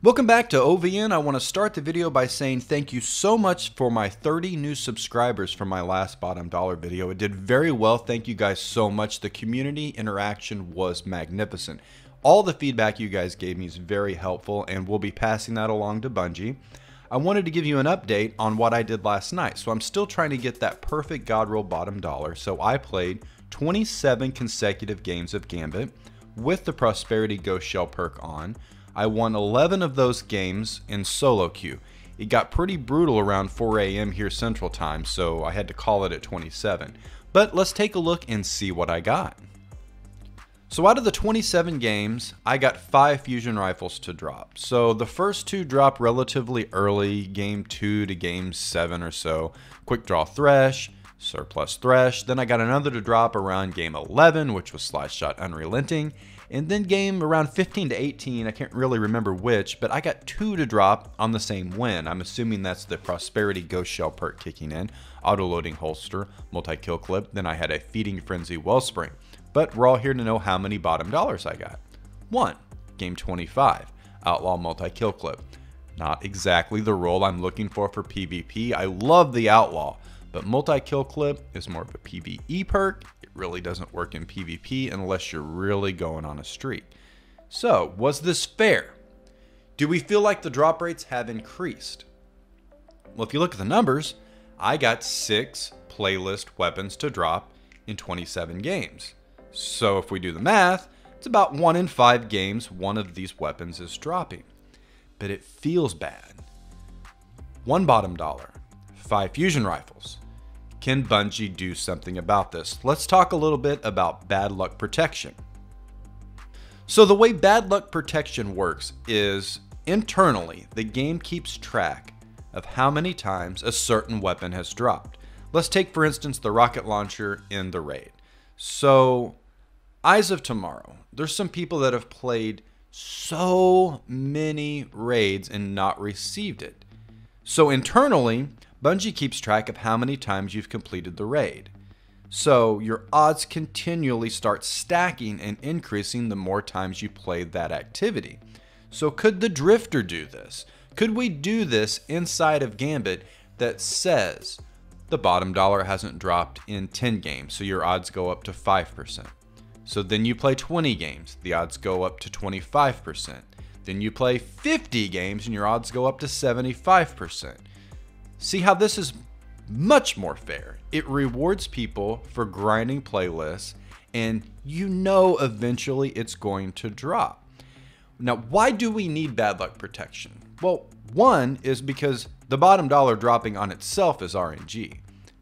Welcome back to OVN. I want to start the video by saying thank you so much for my 30 new subscribers from my last bottom dollar video. It did very well. Thank you guys so much. The community interaction was magnificent. All the feedback you guys gave me is very helpful, and we'll be passing that along to Bungie. I wanted to give you an update on what I did last night. So I'm still trying to get that perfect God roll bottom dollar. So I played 27 consecutive games of Gambit with the Prosperity Ghost Shell perk on. I won 11 of those games in solo queue. It got pretty brutal around 4 a.m. here Central Time, so I had to call it at 27. But let's take a look and see what I got. So out of the 27 games, I got 5 fusion rifles to drop. So the first 2 dropped relatively early, game 2 to game 7 or so. Quick draw Thresh, surplus Thresh. Then I got another to drop around game 11, which was Slice Shot Unrelenting. And then game around 15 to 18, I can't really remember which, but I got 2 to drop on the same win. I'm assuming that's the Prosperity Ghost Shell perk kicking in, auto-loading holster, multi-kill clip, then I had a Feeding Frenzy Wellspring. But we're all here to know how many bottom dollars I got. 1, game 25, Outlaw multi-kill clip. Not exactly the role I'm looking for PvP. I love the Outlaw, but multi-kill clip is more of a PvE perk. It really doesn't work in PvP unless you're really going on a streak. So, was this fair? Do we feel like the drop rates have increased? Well, if you look at the numbers, I got 6 playlist weapons to drop in 27 games. So if we do the math, it's about 1 in 5 games one of these weapons is dropping. But it feels bad. 1 bottom dollar, 5 fusion rifles. Can Bungie do something about this? Let's talk a little bit about bad luck protection. So the way bad luck protection works is internally, the game keeps track of how many times a certain weapon has dropped. Let's take, for instance, the rocket launcher in the raid. So, Eyes of Tomorrow, there's some people that have played so many raids and not received it. So internally, Bungie keeps track of how many times you've completed the raid. So your odds continually start stacking and increasing the more times you play that activity. So could the Drifter do this? Could we do this inside of Gambit that says the bottom dollar hasn't dropped in 10 games, so your odds go up to 5%. So then you play 20 games, the odds go up to 25%. Then you play 50 games and your odds go up to 75%. See how this is much more fair. It rewards people for grinding playlists, and you know eventually it's going to drop. Now, why do we need bad luck protection? Well, one is because the bottom dollar dropping on itself is RNG.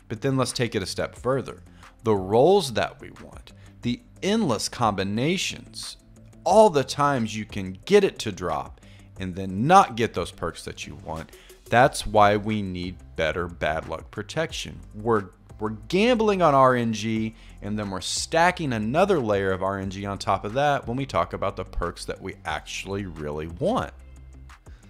But then let's take it a step further. The rolls that we want, the endless combinations, all the times you can get it to drop and then not get those perks that you want. That's why we need better bad luck protection. We're gambling on RNG, and then we're stacking another layer of RNG on top of that when we talk about the perks that we actually really want.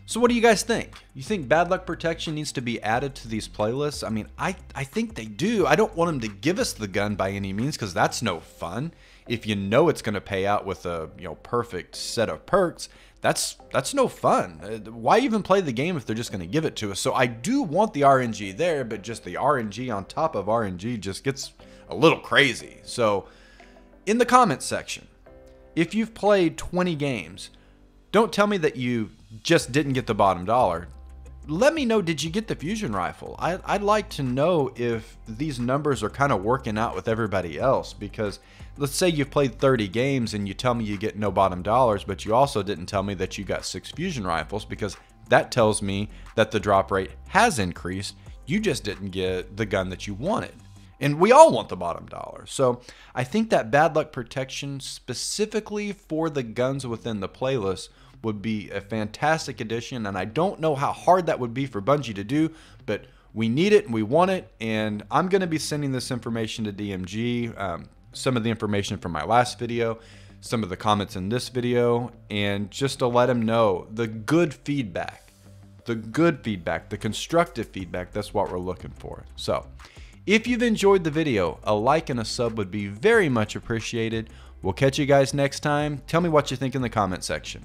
So what do you guys think? You think bad luck protection needs to be added to these playlists? I mean, I think they do. I don't want them to give us the gun by any means, because that's no fun. If you know it's going to pay out with a perfect set of perks, that's no fun. Why even play the game if they're just going to give it to us? So I do want the RNG there, but just the RNG on top of RNG just gets a little crazy. So in the comments section, if you've played 20 games, don't tell me that you just didn't get the bottom dollar. Let me know, did you get the fusion rifle? I'd like to know if these numbers are kind of working out with everybody else, because let's say you've played 30 games and you tell me you get no bottom dollars, but you also didn't tell me that you got 6 fusion rifles, because that tells me that the drop rate has increased. You just didn't get the gun that you wanted. And we all want the bottom dollar. So I think that bad luck protection specifically for the guns within the playlist would be a fantastic addition, and I don't know how hard that would be for Bungie to do, but we need it and we want it, and I'm going to be sending this information to DMG, some of the information from my last video, some of the comments in this video, and just to let them know the good feedback, the constructive feedback, that's what we're looking for. So if you've enjoyed the video, a like and a sub would be very much appreciated. We'll catch you guys next time. Tell me what you think in the comment section.